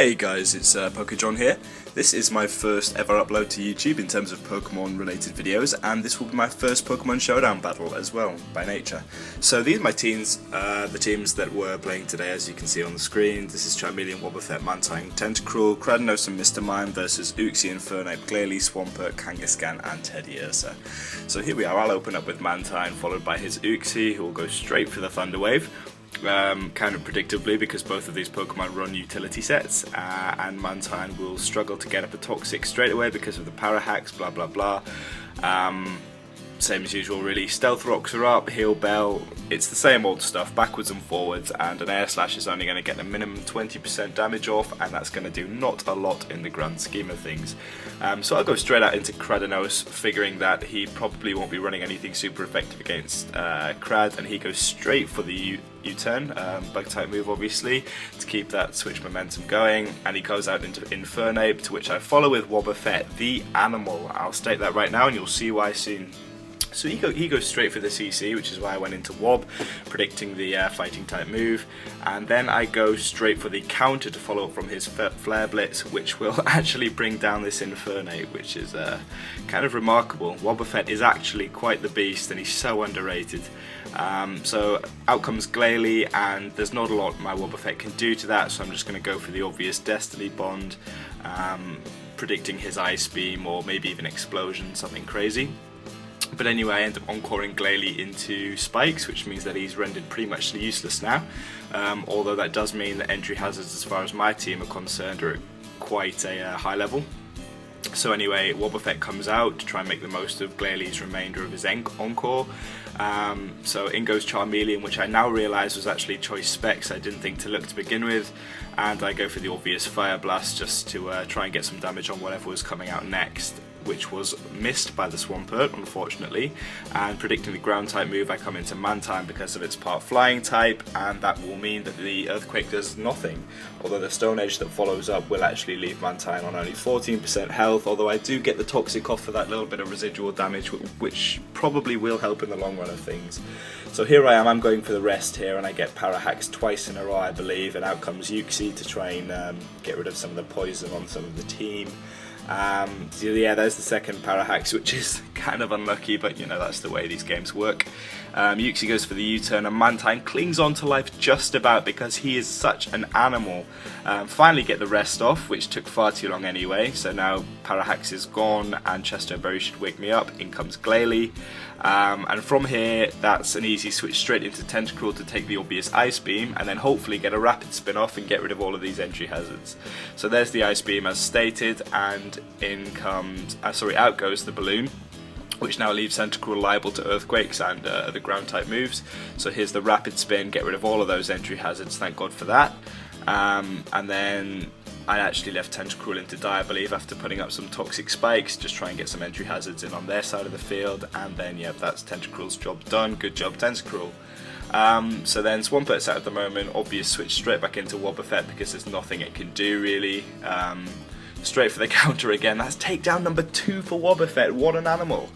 Hey guys, it's PokeJon here. This is my first ever upload to YouTube in terms of Pokemon related videos, and this will be my first Pokemon Showdown battle as well, by nature. So these are my teams, the teams that were playing today, as you can see on the screen. This is Charmeleon, Wobbuffet, Mantine, Tentacruel, Cradanos and Mr. Mime versus Uxie, Infernape, Glalie, Swampert, Kangaskhan and Teddiursa. So here we are. I'll open up with Mantine, followed by his Uxie, who will go straight for the Thunder Wave. Kind of predictably, because both of these Pokemon run utility sets, and Mantine will struggle to get up a Toxic straight away because of the Power Hacks, blah blah blah. Same as usual really. Stealth Rocks are up, Heal Bell, it's the same old stuff, backwards and forwards, and an Air Slash is only going to get a minimum 20% damage off, and that's going to do not a lot in the grand scheme of things. So I'll go straight out into Cradanos, figuring that he probably won't be running anything super effective against Crad, and he goes straight for the U-turn, bug type move obviously, to keep that switch momentum going, and he goes out into Infernape, to which I follow with Wobbuffet, the animal. I'll state that right now and you'll see why soon. So he goes straight for the CC, which is why I went into Wob, predicting the fighting type move, and then I go straight for the counter to follow up from his Flare Blitz, which will actually bring down this Infernape, which is kind of remarkable. Wobbuffet is actually quite the beast, and he's so underrated. So out comes Glalie, and there's not a lot my Wobbuffet can do to that, so I'm just going to go for the obvious Destiny Bond, predicting his Ice Beam or maybe even Explosion, something crazy. But anyway, I end up encoring Glalie into Spikes, which means that he's rendered pretty much useless now, although that does mean that entry hazards as far as my team are concerned are at quite a high level. So anyway, Wobbuffet comes out to try and make the most of Glalie's remainder of his Encore. So in goes Charmeleon, which I now realise was actually choice specs I didn't think to look to begin with, and I go for the obvious Fire Blast just to try and get some damage on whatever was coming out next, which was missed by the Swampert, unfortunately, and predicting the ground type move, I come into Mantine because of its part flying type, and that will mean that the Earthquake does nothing, although the Stone Edge that follows up will actually leave Mantine on only 14% health, although I do get the Toxic off for that little bit of residual damage, which probably will help in the long run of things. So here I am, I'm going for the rest here, and I get Power Hacks twice in a row, I believe, and out comes Uxie to try and get rid of some of the poison on some of the team. So yeah, there's the second Power Hacks, which is kind of unlucky, but you know, that's the way these games work. Uxie goes for the U-turn, and Mantine clings on to life just about because he is such an animal. Finally get the rest off, which took far too long anyway, so now Power Hacks is gone and Chesto Berry should wake me up. In comes Glalie, and from here that's an easy switch straight into Tentacruel to take the obvious Ice Beam, and then hopefully get a rapid spin off and get rid of all of these entry hazards. So there's the Ice Beam as stated, and out goes the Balloon, which now leaves Tentacruel liable to Earthquakes and the ground type moves. So here's the rapid spin, get rid of all of those entry hazards, thank God for that. And then I actually left Tentacruel into die, I believe, after putting up some Toxic Spikes, just try and get some entry hazards in on their side of the field, and then yeah, that's Tentacruel's job done. Good job, Tentacruel. So then Swampert's out at the moment, obvious switch straight back into Wobbuffet because there's nothing it can do really. Straight for the counter again, that's takedown number 2 for Wobbuffet, what an animal.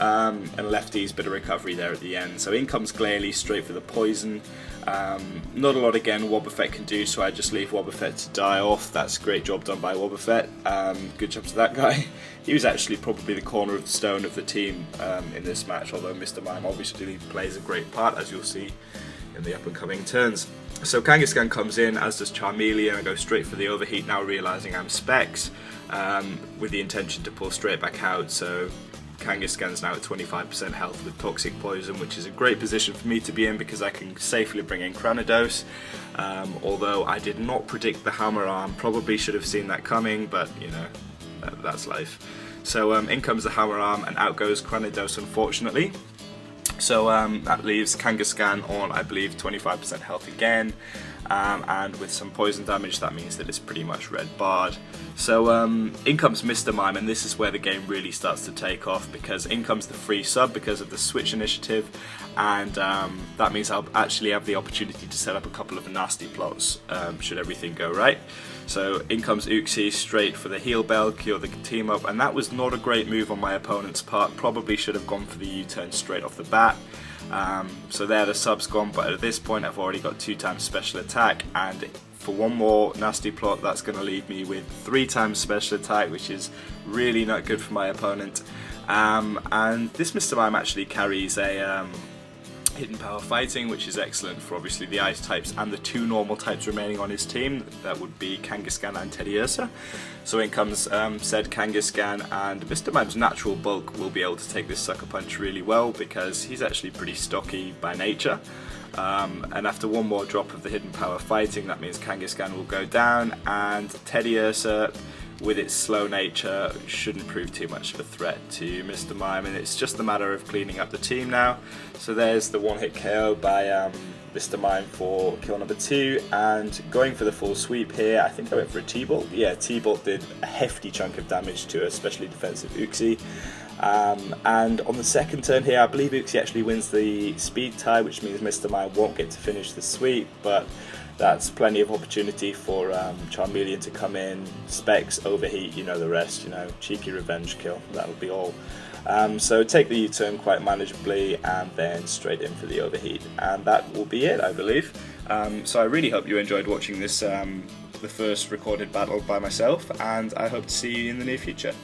And Lefty's bit of recovery there at the end. So in comes Glalie straight for the poison. Not a lot again Wobbuffet can do, so I just leave Wobbuffet to die off. That's a great job done by Wobbuffet. Good job to that guy. He was actually probably the corner of the stone of the team in this match, although Mr. Mime obviously plays a great part, as you'll see in the up and coming turns. So Kangaskhan comes in, as does Charmeleon. I go straight for the overheat, now realising I'm specs, with the intention to pull straight back out. So Kangaskhan's now at 25% health with Toxic Poison, which is a great position for me to be in because I can safely bring in Cradanos, although I did not predict the Hammer Arm. Probably should have seen that coming, but you know, that's life. So in comes the Hammer Arm, and out goes Cradanos, unfortunately. So that leaves Kangaskhan on, I believe, 25% health again, and with some poison damage that means that it's pretty much red barred. So in comes Mr. Mime, and this is where the game really starts to take off, because in comes the free sub because of the switch initiative, and that means I'll actually have the opportunity to set up a couple of nasty plots should everything go right. So in comes Uxie straight for the Heal Bell, cure the team up, and that was not a great move on my opponent's part. Probably should have gone for the U-turn straight off the bat. So there the sub's gone, but at this point I've already got 2 times special attack, and for one more nasty plot. That's going to leave me with 3 times special attack, which is really not good for my opponent. And this Mr. Mime actually carries a hidden power fighting, which is excellent for obviously the ice types and the 2 normal types remaining on his team. That would be Kangaskhan and Teddiursa. So in comes said Kangaskhan, and Mr. Mime's natural bulk will be able to take this sucker punch really well because he's actually pretty stocky by nature. And after one more drop of the hidden power fighting, that means Kangaskhan will go down, and Teddiursa, with its slow nature, shouldn't prove too much of a threat to Mr. Mime, and it's just a matter of cleaning up the team now. So there's the one-hit KO by Mr. Mime for kill number 2, and going for the full sweep here, I think I went for a T-Bolt. Yeah, T-Bolt did a hefty chunk of damage to a especially defensive Uxie. And on the second turn here, I believe Uxie actually wins the speed tie, which means Mr. Mime won't get to finish the sweep, but that's plenty of opportunity for Charmeleon to come in, Specs, overheat, you know the rest, you know, cheeky revenge kill, that'll be all. So take the U-turn quite manageably and then straight in for the overheat, and that will be it, I believe. So I really hope you enjoyed watching this, the first recorded battle by myself, and I hope to see you in the near future.